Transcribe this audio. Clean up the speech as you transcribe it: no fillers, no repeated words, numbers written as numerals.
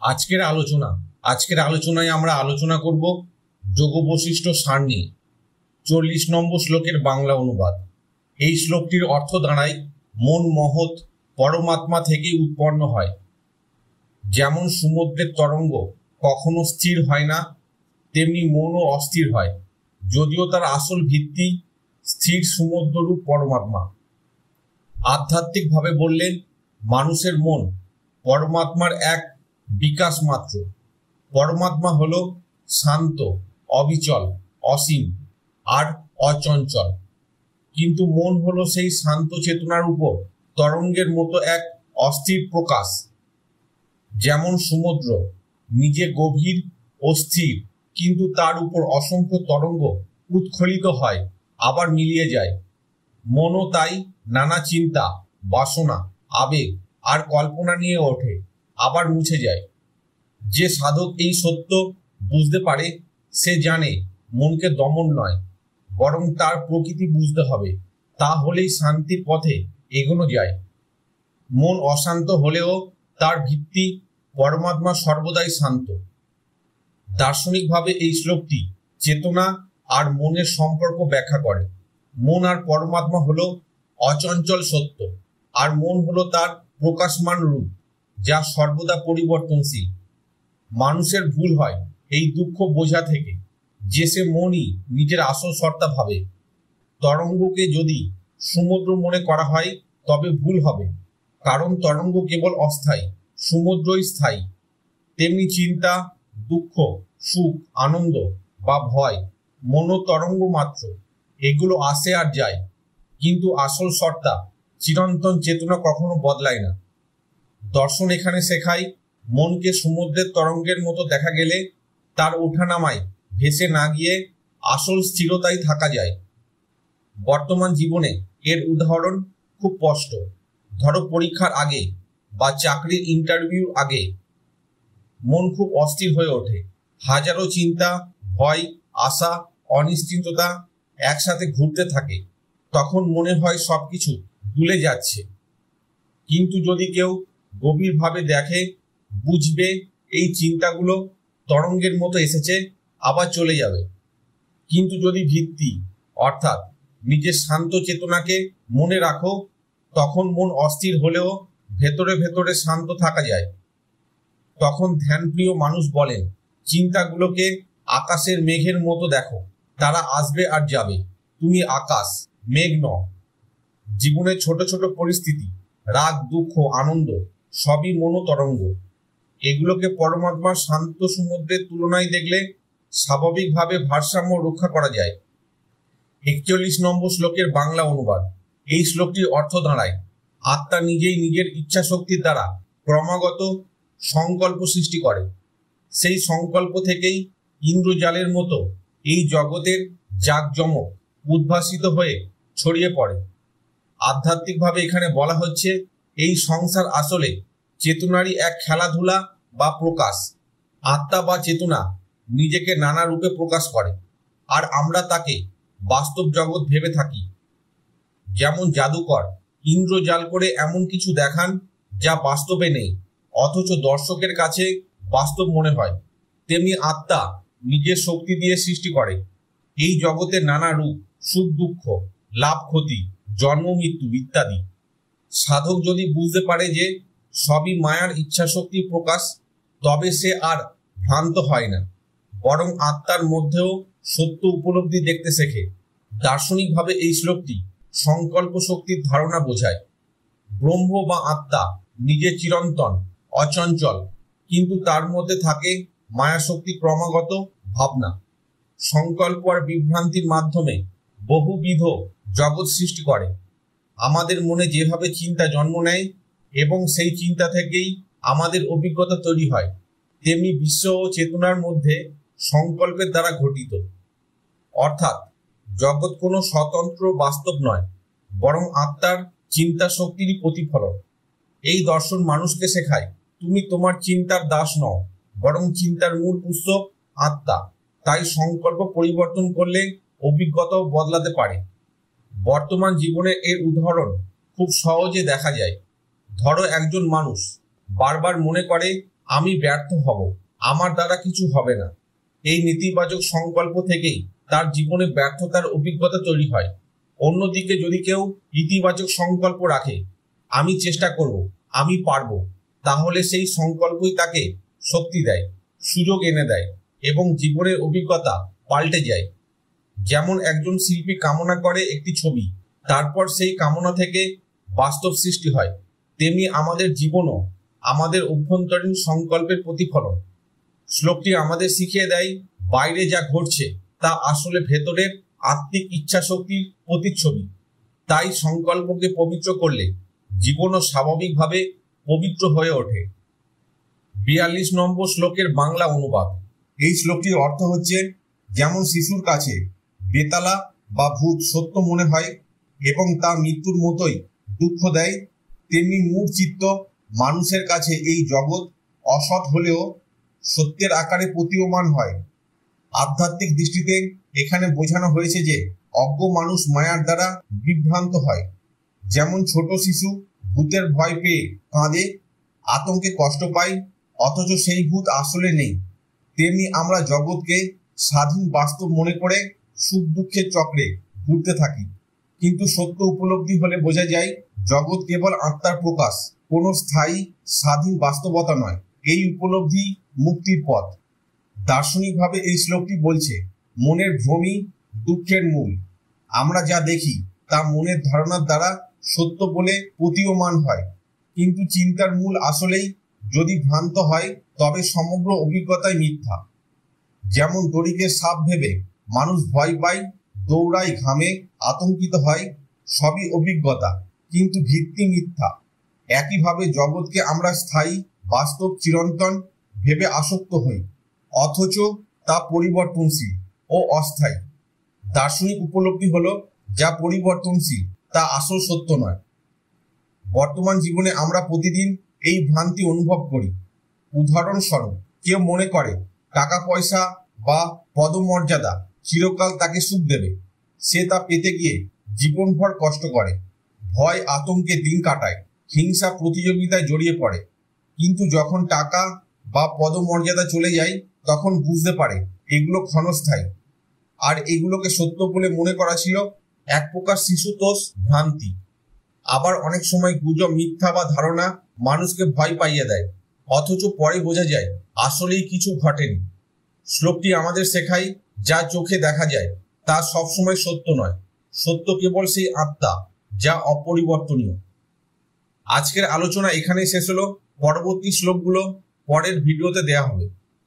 আজকের আলোচনায় আমরা আলোচনা করব যোগ বৈশিষ্ট্য সার নিয়ে 40 নম্বর শ্লোকের বাংলা অনুবাদ। এই শ্লোকটির অর্থ দাঁড়ায়, মন মহৎ পরমাত্মা থেকে উৎপন্ন হয়। যেমন সমুদ্রের তরঙ্গ কখনো স্থির হয় না, তেমনি মনও অস্থির হয়, যদিও তার আসল ভিত্তি স্থির সমুদ্ররূপ পরমাত্মা। আধ্যাত্মিকভাবে বললেন, মানুষের মন পরমাত্মার এক বিকাশ মাত্র। পরমাত্মা হলো শান্ত, অবিচল, অসীম আর অচঞ্চল, কিন্তু মন হলো সেই শান্ত চেতনার উপর তরঙ্গের মতো এক অস্থির প্রকাশ। যেমন সমুদ্র নিজে গভীর ও স্থির, কিন্তু তার উপর অসংখ্য তরঙ্গ উৎখলিত হয়, আবার মিলিয়ে যায়। মনও তাই নানা চিন্তা, বাসনা, আবেগ আর কল্পনা নিয়ে ওঠে, আবার মুছে যায়। যে সাধক এই সত্য বুঝতে পারে, সে জানে মনকে দমন নয়, বরং তার প্রকৃতি বুঝতে হবে। তাহলেই শান্তির পথে এগোনো যায়। মন অশান্ত হলেও তার ভিত্তি পরমাত্মা সর্বদাই শান্ত। দার্শনিকভাবে এই শ্লোকটি চেতনা আর মনের সম্পর্ক ব্যাখ্যা করে। মন আর পরমাত্মা হলো অচঞ্চল সত্য, আর মন হলো তার প্রকাশমান রূপ, যা সর্বদা পরিবর্তনশীল। মানুষের ভুল হয় এই দুঃখ বোঝা থেকে যে সে মনই নিজের আসল সত্তা ভাবে। তরঙ্গকে যদি সমুদ্র মনে করা হয় তবে ভুল হবে, কারণ তরঙ্গ কেবল অস্থায়ী, সমুদ্রই স্থায়ী। তেমনি চিন্তা, দুঃখ, সুখ, আনন্দ বা ভয় মনো তরঙ্গ মাত্র। এগুলো আসে আর যায়, কিন্তু আসল সত্তা চিরন্তন চেতনা কখনো বদলায় না। দর্শন এখানে শেখায়, মনকে সমুদ্রের তরঙ্গের মতো দেখা গেলে তার ওঠানামায় ভেসে না গিয়ে আসল স্থিরতায় থাকা যায়। বর্তমান জীবনে এর উদাহরণ খুব স্পষ্ট। ধরো, পরীক্ষার আগে বা চাকরির ইন্টারভিউ আগে মন খুব অস্থির হয়ে ওঠে। হাজারো চিন্তা, ভয়, আশা, অনিশ্চিততা একসাথে ঘুরতে থাকে। তখন মনে হয় সবকিছু ভুলে যাচ্ছে। কিন্তু যদি কেউ গভীরভাবে দেখে, বুঝবে এই চিন্তাগুলো তরঙ্গের মতো এসেছে, আবার চলে যাবে। কিন্তু যদি ভিত্তি অর্থাৎ নিজের শান্ত চেতনাকে মনে রাখো, তখন মন অস্থির হলেও ভেতরে ভেতরে শান্ত থাকা যায়। তখন ধ্যানপ্রিয় মানুষ বলেন, চিন্তাগুলোকে আকাশের মেঘের মতো দেখো, তারা আসবে আর যাবে, তুমি আকাশ, মেঘ নও। জীবনের ছোট ছোট পরিস্থিতি, রাগ, দুঃখ, আনন্দ সবই মনোতরঙ্গ। এগুলোকে পরমাত্মার শান্ত সমুদ্রের তুলনায় দেখলে স্বাভাবিকভাবে ভারসাম্য রক্ষা করা যায়। 41 নম্বর শ্লোকের বাংলা অনুবাদ। এই শ্লোকটির অর্থ দাঁড়ায়, আত্মা নিজেই নিজের ইচ্ছা শক্তির দ্বারা ক্রমাগত সংকল্প সৃষ্টি করে। সেই সংকল্প থেকেই ইন্দ্রজালের মতো এই জগতের জাঁকজমক উদ্ভাসিত হয়ে ছড়িয়ে পড়ে। আধ্যাত্মিকভাবে এখানে বলা হচ্ছে, এই সংসার আসলে চেতনারই এক খেলাধুলা বা প্রকাশ। আত্মা বা চেতনা নিজেকে নানা রূপে প্রকাশ করে, আর আমরা তাকে বাস্তব জগৎ ভেবে থাকি। যেমন জাদুকর ইন্দ্রজাল করে এমন কিছু দেখান যা বাস্তবে নেই, অথচ দর্শকের কাছে বাস্তব মনে হয়। তেমনি আত্মা নিজের শক্তি দিয়ে সৃষ্টি করে এই জগতের নানা রূপ, সুখ দুঃখ, লাভ ক্ষতি, জন্ম মৃত্যু ইত্যাদি। সাধক যদি বুঝতে পারে যে সবই মায়ার ইচ্ছা শক্তির প্রকাশ, তবে সে আর ভ্রান্ত হয় না, বরং আত্মার মধ্যেও সত্য উপলব্ধি দেখতে শেখে। দার্শনিকভাবে এই শ্লোকটি সংকল্প শক্তির ধারণা বোঝায়। ব্রহ্ম বা আত্মা নিজে চিরন্তন, অচঞ্চল, কিন্তু তার মধ্যে থাকে মায়াশক্তি, ক্রমাগত ভাবনা, সংকল্প আর বিভ্রান্তির মাধ্যমে বহুবিধ জগৎ সৃষ্টি করে। আমাদের মনে যেভাবে চিন্তা জন্ম নেয় এবং সেই চিন্তা থেকেই আমাদের অভিজ্ঞতা তৈরি হয়, তেমনি বিশ্ব ও চেতনার মধ্যে সংকল্পের দ্বারা ঘটিত। অর্থাৎ জগৎ কোনো স্বতন্ত্র বাস্তব নয়, বরং আত্মার চিন্তা শক্তিরই প্রতিফলন। এই দর্শন মানুষকে শেখায়, তুমি তোমার চিন্তার দাস নও, বরং চিন্তার মূল উৎস আত্মা। তাই সংকল্প পরিবর্তন করলে অভিজ্ঞতাও বদলাতে পারে। বর্তমান জীবনে এর উদাহরণ খুব সহজে দেখা যায়। ধরো, একজন মানুষ বারবার মনে করে আমি ব্যর্থ হব, আমার দ্বারা কিছু হবে না। এই নেতিবাচক সংকল্প থেকেই তার জীবনে ব্যর্থতার অভিজ্ঞতা তৈরি হয়। অন্যদিকে যদি কেউ ইতিবাচক সংকল্প রাখে, আমি চেষ্টা করব, আমি পারব, তাহলে সেই সংকল্পই তাকে শক্তি দেয়, সুযোগ এনে দেয় এবং জীবনের অভিজ্ঞতা পাল্টে যায়। যেমন একজন শিল্পী কামনা করে একটি ছবি, তারপর সেই কামনা থেকে বাস্তব সৃষ্টি হয়, তেমনি আমাদের জীবনও আমাদের অভ্যন্তরীণ সংকল্পের প্রতিফলন। শ্লোকটি আমাদের শিখিয়ে দেয়, বাইরে যা ঘটছে তা আসলে ভেতরের আত্মিক ইচ্ছা শক্তির প্রতিচ্ছবি। তাই সংকল্পকে পবিত্র করলে জীবনও স্বাভাবিকভাবে পবিত্র হয়ে ওঠে। 42 নম্বর শ্লোকের বাংলা অনুবাদ। এই শ্লোকটির অর্থ হচ্ছে, যেমন শিশুর কাছে বেতালা বা ভূত সত্য মনে হয় এবং তা মৃত্যুর মতোই দুঃখ দেয়, তেমনি মূঢ় চিত্ত মানুষের কাছে এই জগৎ অসৎ হলেও সত্যের আকারে প্রতীয়মান হয়। আধ্যাত্মিক দৃষ্টিতে এখানে বোঝানো হয়েছে যে অজ্ঞ মানুষ মায়ার দ্বারা বিভ্রান্ত হয়। যেমন ছোট শিশু ভূতের ভয় পেয়ে কাঁদে, আতঙ্কে কষ্ট পায়, অথচ সেই ভূত আসলে নেই, তেমনি আমরা জগৎকে স্বাধীন বাস্তব মনে করে সুখ দুঃখের চক্রে ঘুরতে থাকি। কিন্তু সত্য উপলব্ধি হলে বোঝা যায় জগৎ কেবল আত্মার প্রকাশ, কোনো স্থায়ী স্বাধীন বাস্তবতা নয়। এই উপলব্ধি মুক্তির পথ। দার্শনিকভাবে এই শ্লোকটি বলছে, মনের ভ্রমই দুঃখের মূল। আমরা যা দেখি তা মনের ধারণার দ্বারা সত্য বলে প্রতীয়মান হয়, কিন্তু চিন্তার মূল আসলেই যদি ভ্রান্ত হয় তবে সমগ্র অভিজ্ঞতাই মিথ্যা। যেমন দড়িকে সাপ ভেবে মানুষ ভয় পায়, দৌড়ায়, ঘামে, আতঙ্কিত হয়, সবই অভিজ্ঞতা, কিন্তু ভিত্তি মিথ্যা। একইভাবে জগৎকে আমরা স্থায়ী, বাস্তব, চিরন্তন ভেবে আসক্ত হই, অথচ তা পরিবর্তনশীল ও অস্থায়ী। দার্শনিক উপলব্ধি হলো, যা পরিবর্তনশীল তা আসল সত্য নয়। বর্তমান জীবনে আমরা প্রতিদিন এই ভ্রান্তি অনুভব করি। উদাহরণস্বরূপ, কেউ মনে করে টাকা পয়সা বা পদমর্যাদা চিরকাল তাকে সুখ দেবে। সে তা পেতে গিয়ে জীবনভর কষ্ট করে, ভয় আতঙ্কে দিন কাটায়, হিংসা প্রতিযোগিতায় জড়িয়ে পড়ে। কিন্তু যখন টাকা বা পদমর্যাদা চলে যায়, তখন বুঝতে পারে এগুলো ক্ষণস্থায়ী, আর এগুলোকে সত্য বলে মনে করা ছিল এক প্রকার শিশুতোষ ভ্রান্তি। আবার অনেক সময় গুজব, মিথ্যা বা ধারণা মানুষকে ভয় পাইয়ে দেয়, অথচ পরে বোঝা যায় আসলেই কিছু ঘটেনি। শ্লোকটি আমাদের শেখায়, যা চোখে দেখা যায় তা সবসময় সত্য নয়। সত্য কেবল সেই আত্মা যা অপরিবর্তনীয়। আজকের আলোচনা এখানেই শেষ হলো। পরবর্তী শ্লোকগুলো পরের ভিডিওতে দেয়া হবে।